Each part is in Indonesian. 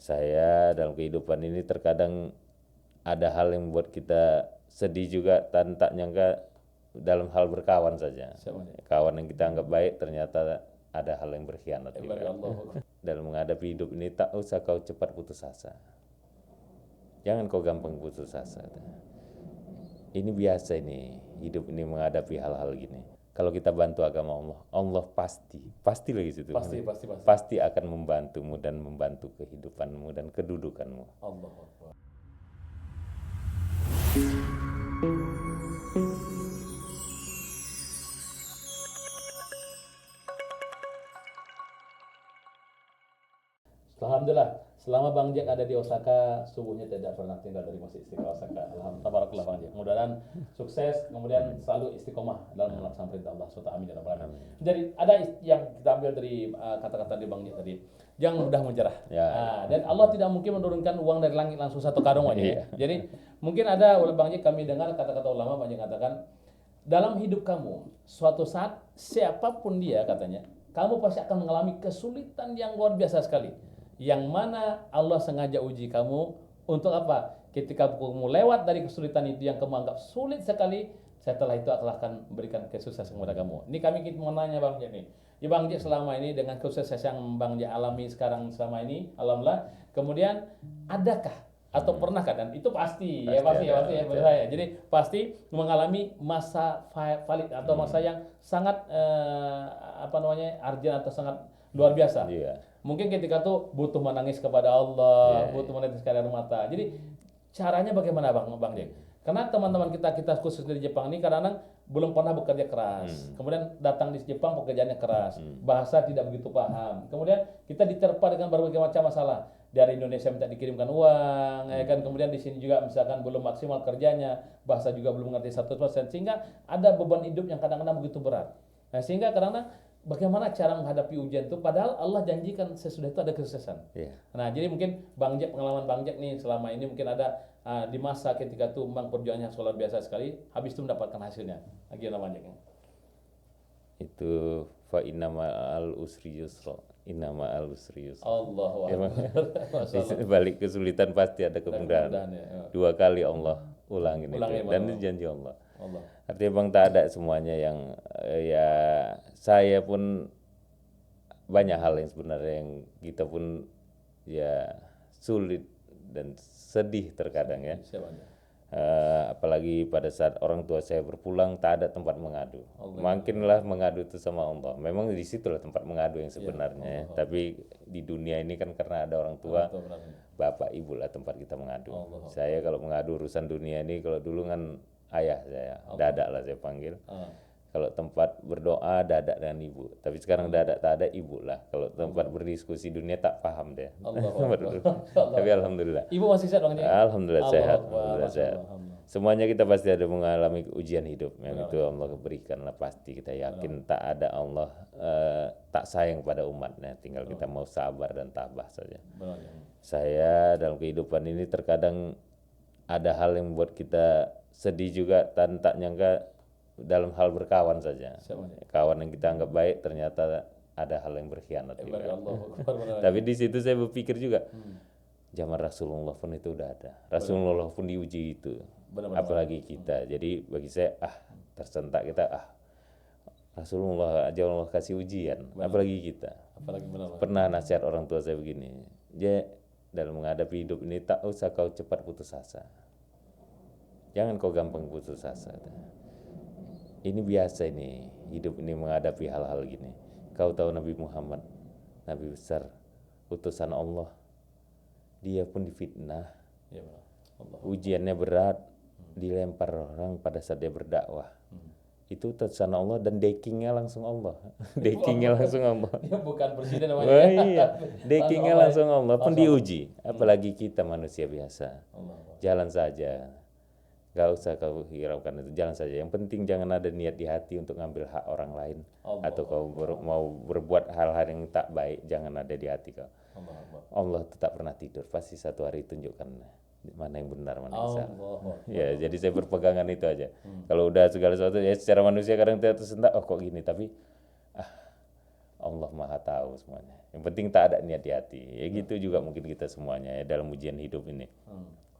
Saya dalam kehidupan ini terkadang ada hal yang membuat kita sedih juga dan tak nyangka dalam hal berkawan saja. Kawan yang kita anggap baik ternyata ada hal yang berkhianat juga. Dalam menghadapi hidup ini tak usah kau cepat putus asa. Jangan kau gampang putus asa. Ini biasa ini, hidup ini menghadapi hal-hal gini. Kalau kita bantu agama Allah, Allah pasti lagi situ. Pasti akan membantumu dan membantu kehidupanmu dan kedudukanmu. Allah Akbar. Alhamdulillah, selama Bang Jack ada di Osaka, subuhnya tidak pernah tinggal dari Masjid Istiqomah Osaka. Alhamdulillah Bang Jack. Mudah-mudahan sukses, kemudian selalu istiqomah dalam melaksanakan perintah Allah SWT. Amin ya rabbal alamin. Jadi ada yang kita ambil dari kata-kata di Bang Jack tadi. Jangan mudah menyerah. Dan Allah tidak mungkin menurunkan uang dari langit langsung satu karung aja. Jadi mungkin ada oleh Bang Jack kami dengar kata-kata ulama Bang Jack katakan, dalam hidup kamu suatu saat siapapun dia katanya, kamu pasti akan mengalami kesulitan yang luar biasa sekali. Yang mana Allah sengaja uji kamu untuk apa? Ketika kamu lewat dari kesulitan itu yang kamu anggap sulit sekali, setelah itu akan memberikan kesuksesan kepada kamu. Ini kami mau nanya Bang Jack nih. Ya Bang Jack selama ini dengan kesuksesan yang Bang Jack alami sekarang selama ini, alhamdulillah. Kemudian adakah atau pernahkah, dan itu pasti ya saya. Jadi pasti mengalami masa valid atau masa yang sangat urgent atau sangat luar biasa. Mungkin ketika itu butuh menangis kepada Allah, butuh menangis kepada air mata. Jadi caranya bagaimana Bang Jack? Karena teman-teman kita khusus di Jepang ini kadang-kadang belum pernah bekerja keras. Kemudian datang di Jepang pekerjaannya keras, bahasa tidak begitu paham. Kemudian kita diterpa dengan berbagai macam masalah. Dari Indonesia minta dikirimkan uang, ya kan. Kemudian di sini juga misalkan belum maksimal kerjanya, bahasa juga belum mengerti 100%, sehingga ada beban hidup yang kadang-kadang begitu berat. Nah, sehingga kadang-kadang bagaimana cara menghadapi ujian itu, padahal Allah janjikan sesudah itu ada kesuksesan. Nah, jadi mungkin Bang Jack, pengalaman Bang Jack nih selama ini mungkin ada di masa ketika itu memang perjuangannya luar biasa sekali, habis itu mendapatkan hasilnya. Gimana Bang Jack? Itu fa inna ma'al usri yusra. Inna ma'al usri yusra. Allahu Akbar. Di balik kesulitan pasti ada kemudahan. Dua kali Allah ulangin itu. Dan itu janji Allah. Artinya Bang tak ada semuanya yang ya saya pun banyak hal yang sebenarnya yang kita pun ya sulit dan sedih terkadang ya. Apalagi pada saat orang tua saya berpulang tak ada tempat mengadu. Makinlah mengadu itu sama Allah. Memang di situlah tempat mengadu yang sebenarnya. Tapi di dunia ini kan karena ada orang tua, bapak ibu lah tempat kita mengadu. Saya kalau mengadu urusan dunia ini, kalau dulu kan ayah saya, dadak lah saya panggil. Kalau tempat berdoa dadak dengan ibu, tapi sekarang dadak tak ada ibu lah. Kalau tempat berdiskusi dunia tak paham deh. Tapi alhamdulillah. Ibu masih sehat Bang Jack? Alhamdulillah sehat. Alhamdulillah sehat. Semuanya kita pasti ada mengalami ujian hidup, yang itu Allah berikan lah pasti. Kita yakin tak ada Allah tak sayang pada umatnya, tinggal kita mau sabar dan tabah saja. Saya dalam kehidupan ini terkadang ada hal yang membuat kita sedih juga dan tak nyangka dalam hal berkawan saja. Kawan yang kita anggap baik ternyata ada hal yang berkhianat juga. Tapi di situ saya berpikir juga, zaman Rasulullah pun itu udah ada. Rasulullah pun diuji itu. Apalagi kita. Jadi bagi saya tersentak kita Rasulullah aja Allah kasih ujian, apalagi kita. Pernah nasihat orang tua saya begini, dalam menghadapi hidup ini tak usah kau cepat putus asa. Jangan kau gampang putus asa. Ini biasa ini, hidup ini menghadapi hal-hal gini. Kau tahu Nabi Muhammad, Nabi besar, utusan Allah, dia pun difitnah, ujiannya berat, dilempar orang pada saat dia berdakwah. Itu utusan Allah dan deckingnya langsung Allah. Deckingnya langsung Allah. Bukan presiden namanya. Deckingnya langsung Allah, pun diuji. Apalagi kita manusia biasa. Jalan saja. Gak usah kau hiraukan itu, jalan saja. Yang penting jangan ada niat di hati untuk ngambil hak orang lain. Atau kau mau berbuat hal-hal yang tak baik, jangan ada di hati kau. Allah tetap pernah tidur, pasti satu hari tunjukkan mana yang benar, mana yang salah. Ya, jadi saya berpegangan itu aja. Kalau udah segala sesuatu ya secara manusia kadang kita tersentak, kok gini, tapi Allah Maha tahu semuanya. Yang penting tak ada niat di hati. Ya gitu juga mungkin kita semuanya ya dalam ujian hidup ini.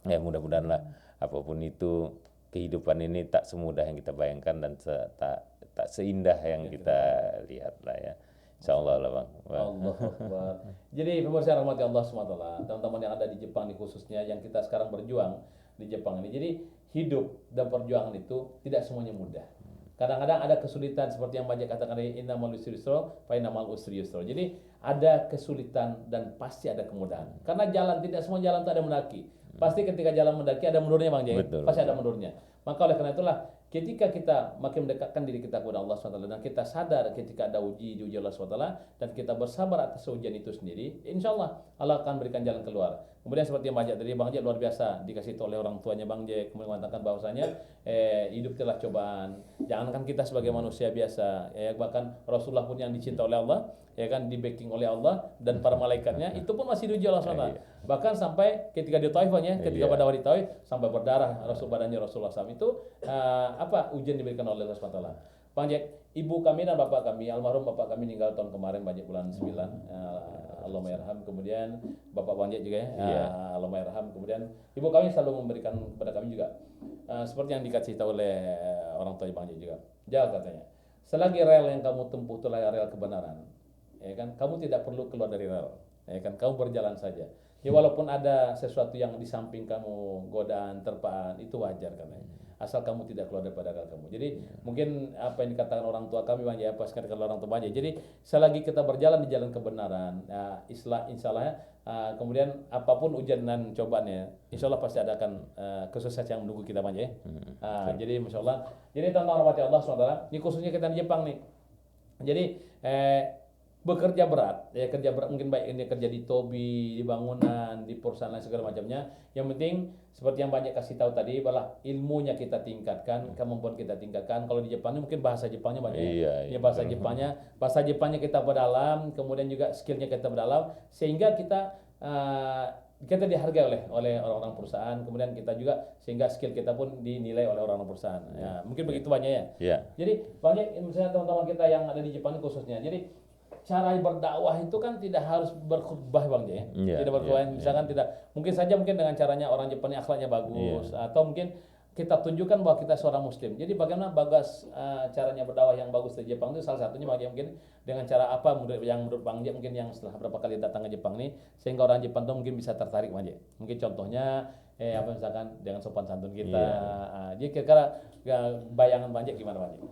Ya mudah-mudahan lah apapun itu kehidupan ini tak semudah yang kita bayangkan dan tak seindah yang kita lihat lah ya. Insyaallah lah Bang. Allah Akbar. Jadi pemirsa rahmati Allah SWT, teman-teman yang ada di Jepang ini khususnya yang kita sekarang berjuang di Jepang ini. Jadi hidup dan perjuangan itu tidak semuanya mudah. Kadang-kadang ada kesulitan seperti yang banyak katakan dari innamal usri yusra fa innamal usri yusra. Jadi ada kesulitan dan pasti ada kemudahan. Karena jalan tidak semua jalan itu ada mendaki. Pasti ketika jalan mendaki ada mundurnya Bang Jai. Pasti ada mundurnya. Maka oleh karena itulah ketika kita makin mendekatkan diri kita kepada Allah SWT dan kita sadar ketika ada diuji Allah SWT dan kita bersabar atas ujian itu sendiri, insya Allah Allah akan berikan jalan keluar. Kemudian seperti yang Bang Jack tadi, Bang Jack luar biasa dikasih oleh orang tuanya Bang Jack, kemudian mengatakan bahwasanya hidup telah cobaan. Jangankan kita sebagai manusia biasa, ya bahkan Rasulullah pun yang dicinta oleh Allah, ya kan di backing oleh Allah dan para malaikatnya itu pun masih diuji Allah SWT. Bahkan sampai ketika di Taif ketika pada hari Taif sampai berdarah badannya Rasulullah SAW itu ujian diberikan oleh Allah SWT. Bang Jack, ibu kami dan bapak kami, almarhum bapak kami meninggal tahun kemarin banyak bulan 9. Allahumma yarham. Kemudian bapak Bang Jack juga ya. Allahumma yarham. Kemudian ibu kami selalu memberikan kepada kami juga seperti yang dikasih tahu oleh orang tua Bang Jack juga. Jangan katanya, selagi rel yang kamu tempuh itulah rel kebenaran. Ya kan, kamu tidak perlu keluar dari rel. Ya kan, kamu berjalan saja. Ya walaupun ada sesuatu yang di samping kamu, godaan, terpaan, itu wajar katanya. Asal kamu tidak keluar daripada rel kamu. Jadi mungkin apa yang dikatakan orang tua kami Bang ya, pas katakan orang tua Bang. Jadi selagi kita berjalan di jalan kebenaran, insyaallah kemudian apapun ujian dan cobaannya, insyaallah pasti ada akan kesuksesan yang menunggu kita Bang ya. Jadi masyaallah. Jadi tentang rahmat Allah SWT, ini khususnya kita di Jepang nih. Jadi bekerja berat, ya kerja berat mungkin baik ini kerja di tobi, di bangunan, di perusahaan lain segala macamnya. Yang penting seperti yang banyak kasih tahu tadi, bahwa ilmunya kita tingkatkan, kemampuan kita tingkatkan. Kalau di Jepang ini mungkin bahasa Jepangnya banyak. Ya bahasa Jepangnya kita berdalam, kemudian juga skillnya kita berdalam, sehingga kita dihargai oleh orang-orang perusahaan, kemudian kita juga sehingga skill kita pun dinilai oleh orang-orang perusahaan. Ya, mungkin begitu banyak ya. Jadi banyak misalnya teman-teman kita yang ada di Jepang khususnya. Jadi cara berdakwah itu kan tidak harus berkhutbah Bang ya. Tidak berkhutbah misalkan tidak. Mungkin saja dengan caranya orang Jepang ini akhlaknya bagus atau mungkin kita tunjukkan bahwa kita seorang muslim. Jadi bagaimana bagas caranya berdakwah yang bagus di Jepang itu salah satunya mungkin dengan cara apa yang menurut Bang Jack mungkin yang setelah berapa kali datang ke Jepang ini sehingga orang Jepang itu mungkin bisa tertarik Bang Jack. Mungkin contohnya misalkan dengan sopan santun kita. Jadi kira-kira bayangan Bang Jack gimana Bang Jack?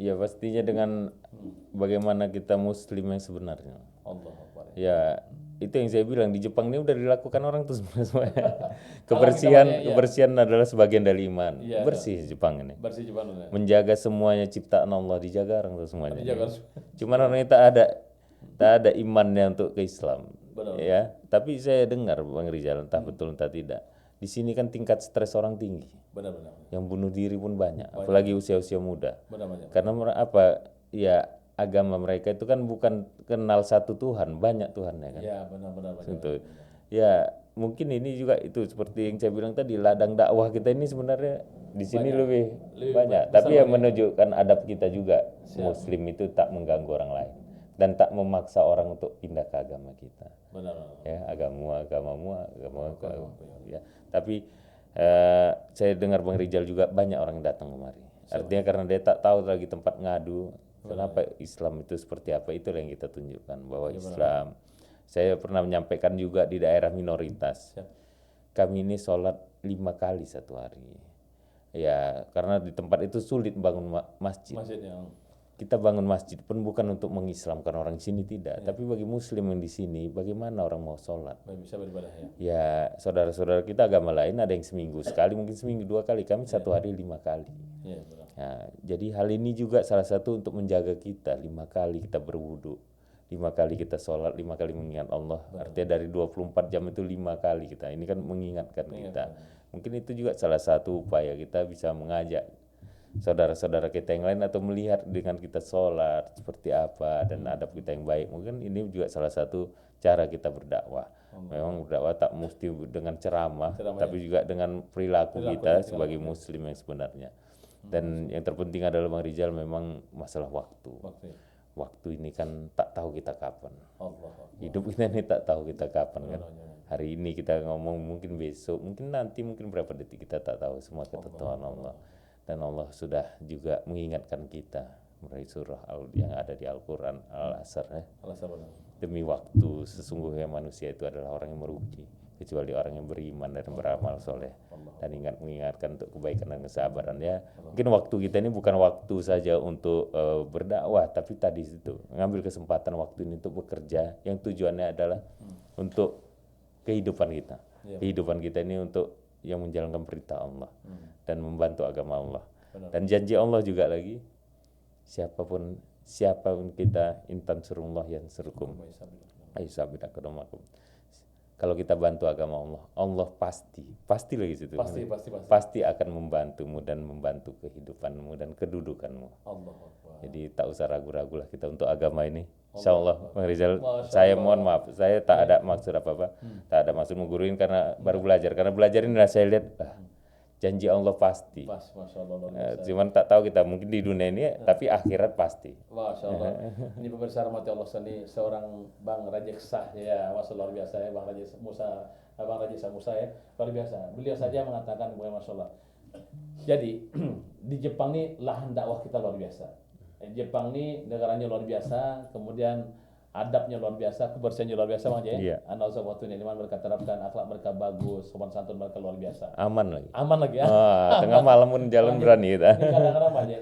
Ya pastinya dengan bagaimana kita muslim yang sebenarnya. Allah Akbar. Ya itu yang saya bilang di Jepang ini udah dilakukan orang tuh sebenarnya. Kebersihan adalah sebagian dari iman. Bersih Jepang ini. Bersih Jepang. Menjaga semuanya ciptaan Allah dijaga orang tuh semuanya. Cuman orangnya tak ada imannya untuk ke Islam. Benar. Ya, tapi saya dengar Bang Rizal entah betul entah tidak. Di sini kan tingkat stres orang tinggi. Benar. Yang bunuh diri pun banyak. Apalagi usia-usia muda. Benar. Karena ya agama mereka itu kan bukan kenal satu Tuhan, banyak Tuhannya kan. Ya, benar. Gitu. Ya, mungkin ini juga itu seperti yang saya bilang tadi, ladang dakwah kita ini sebenarnya di sini lebih banyak. Tapi ya menunjukkan adab kita juga. Muslim itu tak mengganggu orang lain dan tak memaksa orang untuk pindah ke agama kita. Benar. Ya, agamamu. Ya. Tapi saya dengar Bang Rizal juga banyak orang yang datang kemari. Artinya karena dia tak tahu lagi tempat ngadu. Kenapa Islam itu seperti apa, itu yang kita tunjukkan bahwa Islam. Saya pernah menyampaikan juga di daerah minoritas. Kami ini sholat 5 kali satu hari. Ya karena di tempat itu sulit bangun masjid. Kita bangun masjid pun bukan untuk mengislamkan orang sini tidak, tapi bagi Muslim yang di sini, bagaimana orang mau sholat? Bisa beribadah ya. Saudara-saudara kita agama lain ada yang seminggu sekali, mungkin seminggu 2 kali, kami satu hari 5 kali. Nah, jadi hal ini juga salah satu untuk menjaga kita. 5 kali kita berwudu, 5 kali kita sholat, 5 kali mengingat Allah. Artinya dari 24 jam itu 5 kali kita. Ini kan mengingatkan kita. Mungkin itu juga salah satu upaya kita bisa mengajak saudara-saudara kita yang lain atau melihat dengan kita sholat seperti apa dan adab kita yang baik. Mungkin ini juga salah satu cara kita berdakwah. Memang berdakwah tak mesti dengan ceramah tapi juga dengan perilaku kita sebagai Muslim yang sebenarnya. Dan yang terpenting adalah Bang Rizal memang masalah waktu. waktu ini kan tak tahu kita kapan. Allah. Hidup kita ini tak tahu kita kapan kan. Hari ini kita ngomong, mungkin besok, mungkin nanti, mungkin berapa detik, kita tak tahu. Semua ketentuan Allah. Dan Allah sudah juga mengingatkan kita melalui surah yang ada di Al-Quran, Al-Asr ya. Demi waktu, sesungguhnya manusia itu adalah orang yang merugi, kecuali orang yang beriman dan beramal soleh, dan mengingatkan untuk kebaikan dan kesabaran ya. Mungkin waktu kita ini bukan waktu saja untuk berdakwah, tapi tadi itu ngambil kesempatan waktu ini untuk bekerja, yang tujuannya adalah untuk kehidupan kita. Kehidupan kita ini untuk yang menjalankan perintah Allah dan membantu agama Allah. Dan janji Allah juga lagi, siapapun kita, intan surullah yang serukum aisabidakodomakum. Kalau kita bantu agama Allah, Allah pasti lagi situ. Pasti akan membantumu dan membantu kehidupanmu dan kedudukanmu. Jadi tak usah ragu-ragu lah kita untuk agama ini. Insya Allah, Bang Rizal, saya mohon maaf, saya tak ada maksud apa-apa, tak ada maksud mengguruin karena baru belajar. Karena belajar ini saya lihat, janji Allah pasti. Cuman tak tahu kita mungkin di dunia ini, tapi akhirat pasti. Masya Allah. Ini pemirsa rahmati Allah, ini seorang Bang Rajek Sah ya, masya Allah, luar biasa ya, Bang Rajek Musa, Bang Rajek Sah Musa ya, luar biasa. Beliau saja mengatakan, masya Allah. Jadi di Jepang ini lahan dakwah kita luar biasa. Jepang ini negaranya luar biasa, kemudian adabnya luar biasa, kebersihannya luar biasa, Bang Jaya. Anak usaha waktu ini mereka terapkan, akhlak mereka bagus, sopan santun mereka luar biasa. Aman lagi ya. Tengah malam pun jalan berani kita. Ini kadang-kadang Bang Jaya,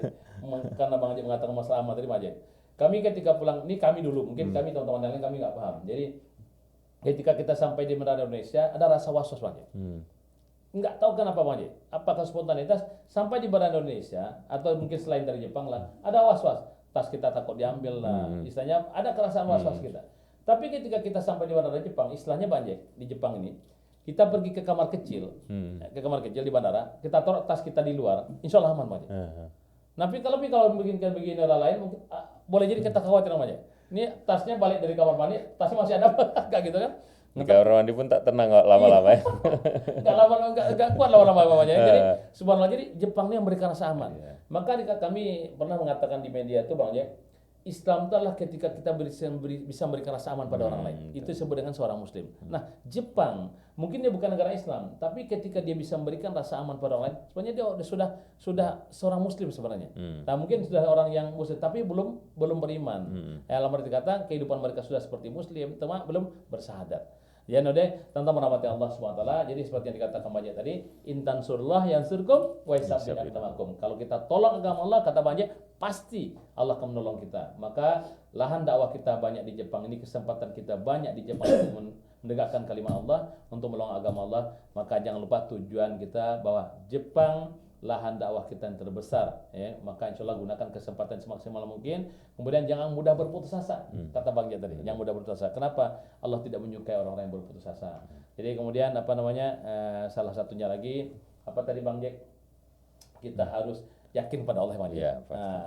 karena Bang Jaya mengatakan masalah aman tadi, Bang Jaya. Kami ketika pulang, ini kami dulu, mungkin kami teman-teman lain kami nggak paham. Jadi ketika kita sampai di Menara Indonesia, ada rasa was-was, Bang Jaya. Nggak tahu kenapa Bang Jaya, apakah spontanitas sampai di Bandara Indonesia atau mungkin selain dari Jepang lah, ada was-was, tas kita takut diambil lah, istilahnya ada kerasaan was-was kita. Tapi ketika kita sampai di Bandara Jepang, istilahnya Bang Jaya, di Jepang ini kita pergi ke kamar kecil, di bandara, kita taruh tas kita di luar, insya Allah aman Bang Jaya. Tapi kalau begini negara lain, mungkin, boleh jadi kita khawatir Bang Jaya. Ini tasnya balik dari kamar mandi, tasnya masih ada, kayak gitu kan? Di kamar mandi pun tak tenang lama-lama ya. Enggak kuat lama-lama namanya. Jadi subhanallah, jadi Jepang ini yang memberikan rasa aman. Maka kami pernah mengatakan di media itu Bang ya, Islam itu adalah ketika kita bisa memberikan rasa aman pada orang lain. Itu disebut dengan seorang muslim. Nah, Jepang mungkin dia bukan negara Islam, tapi ketika dia bisa memberikan rasa aman pada orang lain, sebenarnya dia sudah seorang muslim sebenarnya. Nah, mungkin sudah orang yang muslim tapi belum beriman. Dalam arti kata kehidupan mereka sudah seperti muslim, cuma belum bersahadat. Ya node, tentang merahmati Allah SWT. Jadi seperti yang dikatakan Bang Jaya tadi, intan surullah yang surkum wa isabidakum. Kalau kita tolong agama Allah, kata Bang Jaya, pasti Allah akan menolong kita. Maka lahan dakwah kita banyak di Jepang ini, kesempatan kita banyak di Jepang untuk menegakkan kalimat Allah, untuk menolong agama Allah. Maka jangan lupa tujuan kita bahwa Jepang lahan dakwah kita yang terbesar ya. Maka insya Allah gunakan kesempatan semaksimal mungkin. Kemudian jangan mudah berputus asa, kata Bang Jaya tadi, jangan mudah berputus asa. Kenapa? Allah tidak menyukai orang-orang yang berputus asa. Jadi kemudian salah satunya lagi apa tadi Bang Jaya, kita harus yakin pada Allah Bang Jaya.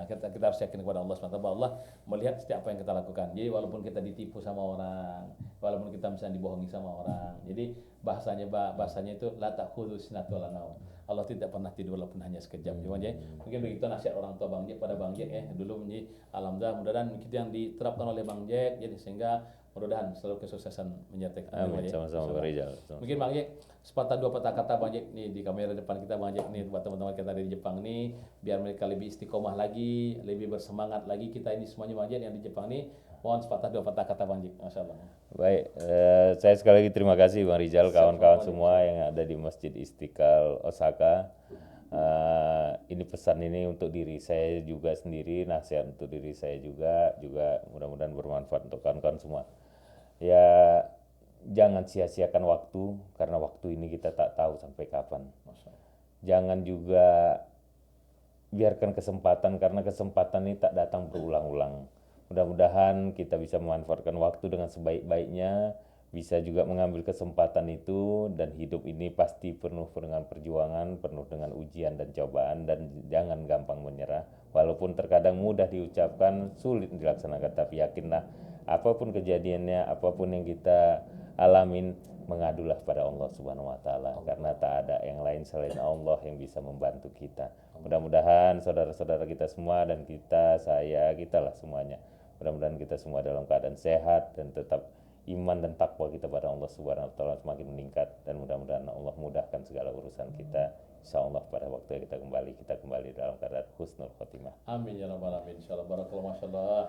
Kita harus yakin kepada Allah SWT, bahwa Allah melihat setiap apa yang kita lakukan. Jadi walaupun kita ditipu sama orang, walaupun kita misalnya dibohongi sama orang, jadi bahasanya itu la ta'khudhu sinatun wala naum. Allah tidak pernah tidur walaupun hanya sekejap. Mungkin begitu nasihat orang tua Bang Jack pada Bang Jack ya dulu. Menjadi alhamdulillah, mudah-mudahan itu yang diterapkan oleh Bang Jack, jadi sehingga mudah-mudahan selalu kesuksesan menyertai kita. Amin. Sama-sama Bang Rizal. Mungkin Bang Jack sepatah dua patah kata Bang Jack nih di kamera depan kita Bang Jack nih, buat teman-teman kita dari Jepang nih, biar mereka lebih istiqomah lagi, lebih bersemangat lagi. Kita ini semuanya Bang Jack yang di Jepang nih, mohon sepatah dua patah kata Bang Jack. Masyaallah. Baik, saya sekali lagi terima kasih Bang Rizal, kawan-kawan semua yang ada di Masjid Istiqlal Osaka. Ini pesan ini untuk diri saya juga sendiri, nasihat untuk diri saya juga mudah-mudahan bermanfaat untuk kawan-kawan semua. Ya, jangan sia-siakan waktu, karena waktu ini kita tak tahu sampai kapan. Jangan juga biarkan kesempatan, karena kesempatan ini tak datang berulang-ulang. Mudah-mudahan kita bisa memanfaatkan waktu dengan sebaik-baiknya, bisa juga mengambil kesempatan itu, dan hidup ini pasti penuh dengan perjuangan, penuh dengan ujian dan cobaan, dan jangan gampang menyerah. Walaupun terkadang mudah diucapkan, sulit dilaksanakan, tapi yakinlah apapun kejadiannya, apapun yang kita alamin, mengadulah pada Allah Subhanahu wa taala, karena tak ada yang lain selain Allah yang bisa membantu kita. Mudah-mudahan saudara-saudara kita semua dan kita lah semuanya, Mudah-mudahan kita semua dalam keadaan sehat dan tetap iman dan takwa kita pada Allah Subhanahu wa taala semakin meningkat, dan mudah-mudahan Allah mudahkan segala urusan kita. Insyaallah pada waktu kita kembali dalam keadaan husnul khotimah. Amin ya rabbal alamin. Insyaallah. Barakallah, masyaallah.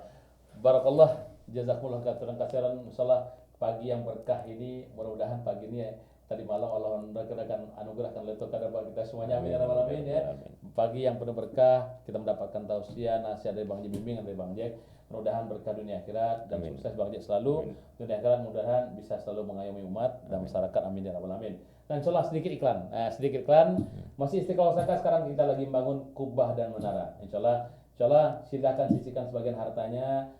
Barakallah, jazakumullah khairan. Insyaallah pagi yang berkah ini, mudah-mudahan pagi ini tadi malam Allah akan anugerahkan lailatul qadar bagi kita semuanya. Amin ya rabbal alamin ya. Pagi yang penuh berkah, kita mendapatkan tausiah, nasihat dari Bang Jack, bimbingan dari Bang Jack. Mudah-mudahan berkah dunia akhirat dan sukses Bang Jack selalu. Dunia akhirat mudah-mudahan bisa selalu mengayomi umat dan masyarakat. Amin ya rabbal alamin. Dan insyaallah sedikit iklan. Masih Istiqomah Osaka sekarang kita lagi membangun kubah dan menara. Insyaallah silakan sisihkan sebagian hartanya.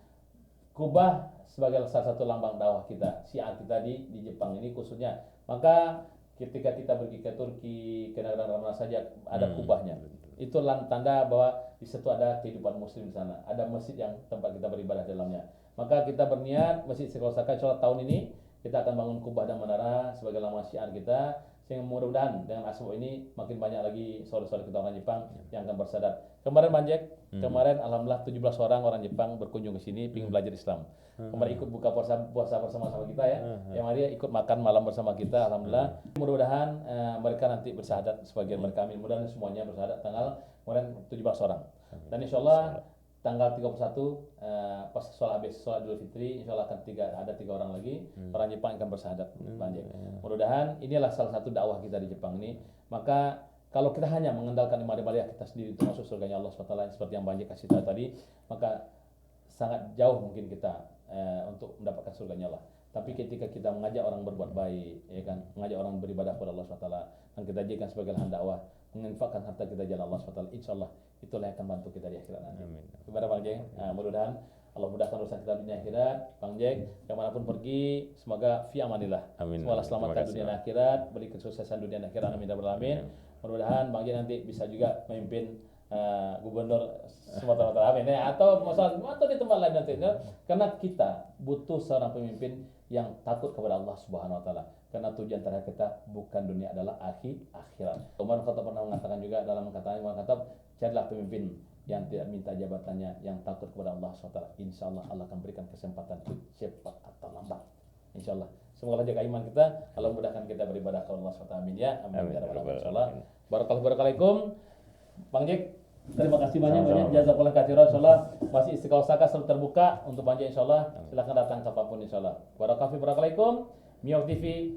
Kubah sebagai salah satu lambang dakwah kita, syiar kita di Jepang ini khususnya. Maka ketika kita pergi ke Turki, ke negara mana saja ada kubahnya. Itu tanda bahwa di situ ada kehidupan muslim di sana. Ada masjid yang tempat kita beribadah dalamnya. Maka kita berniat Masjid Istiqomah Osaka insyaallah tahun ini kita akan bangun kubah dan menara sebagai lambang syiar kita, sehingga mudah-mudahan dengan asbab ini makin banyak lagi saudara-saudara kita orang Jepang yang akan bersadar. Kemarin Bang Jack, kemarin alhamdulillah 17 orang Jepang berkunjung ke sini ingin belajar Islam. Kemarin ikut buka puasa bersama-sama kita ya. Yang hari ikut makan malam bersama kita alhamdulillah. Mudah-mudahan mereka nanti bersahadat sebagian mereka, amin. Mudah-mudahan semuanya bersahadat tanggal kemarin 17 orang. Dan insyaallah tanggal 31 pas sholat Idul Fitri insyaallah akan ada tiga orang lagi orang Jepang akan bersahadat. Bang Jack. Mudah-mudahan inilah salah satu dakwah kita di Jepang ini. Maka kalau kita hanya mengandalkan ibadah kita sendiri untuk masuk surganya Allah SWT seperti yang Bang Jack kasih tahu tadi, maka sangat jauh mungkin kita untuk mendapatkan surganya Allah. Tapi ketika kita mengajak orang berbuat baik, ya kan, mengajak orang beribadah kepada Allah SWT, dan kita jadikan sebagai lahan dakwah, menginfakkan harta kita jalan Allah SWT, insyaallah itulah yang akan bantu kita di akhirat nanti. Amin. Kepada Bang Jack, mudah-mudahan Allah mudahkan urusan kita di akhirat. Bang Jack, kemanapun pergi, semoga fi amanillah. Semoga selamatkan dunia dan akhirat, beri kesuksesan dunia dan akhirat. Amin ya rabbal alamin. Mudah-mudahan Bang Jack nanti bisa juga memimpin gubernur Sumatera Utara, amin ya, atau di tempat lain nanti, karena kita butuh seorang pemimpin yang takut kepada Allah Subhanahu wa taala, karena tujuan terakhir kita bukan dunia, adalah akhirat. Umar Khattab pernah mengatakan juga dalam katanya, Umar Khattab, carilah pemimpin yang tidak minta jabatannya, yang takut kepada Allah SWT. Insyaallah Allah akan berikan kesempatan cepat atau lambat. Insyaallah. Semoga jaga iman kita, Allah mudahkan kita beribadah kepada Allah SWT. Amin ya. Amin ya rabbal alamin. Insyaallah. Barakallahu. Bang Jack, terima kasih banyak. Jazakallah khairan. Insyaallah masih Istiqomah Osaka selalu terbuka untuk Bang Jack insyaallah. Silakan datang kapanpun insyaallah. Barakallahu. Miyok TV.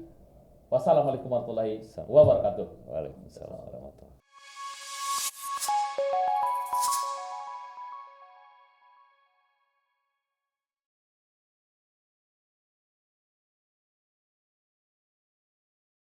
Wassalamualaikum warahmatullahi wabarakatuh. Waalaikumsalam warahmatullahi wabarakatuh.